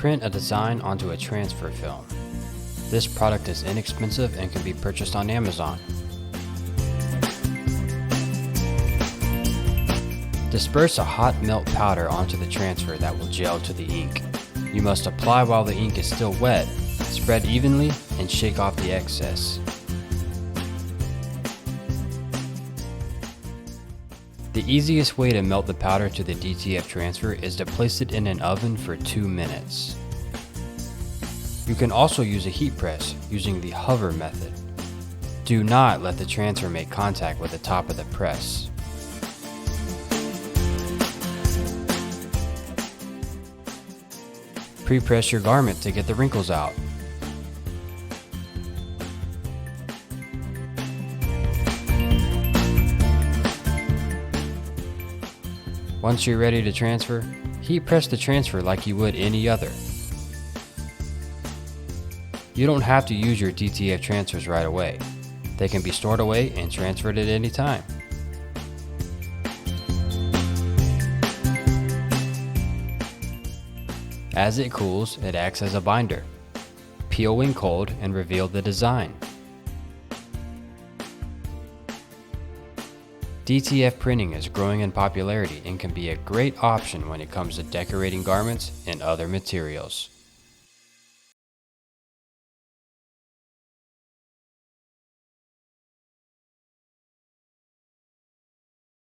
print a design onto a transfer film. This product is inexpensive and can be purchased on Amazon. Disperse a hot melt powder onto the transfer that will gel to the ink. You must apply while the ink is still wet, spread evenly, and shake off the excess. The easiest way to melt the powder to the DTF transfer is to place it in an oven for 2 minutes. You can also use a heat press using the hover method. Do not let the transfer make contact with the top of the press. Pre-press your garment to get the wrinkles out. Once you're ready to transfer, heat press the transfer like you would any other. You don't have to use your DTF transfers right away. They can be stored away and transferred at any time. As it cools, it acts as a binder. Peel when cold and reveal the design. DTF printing is growing in popularity and can be a great option when it comes to decorating garments and other materials.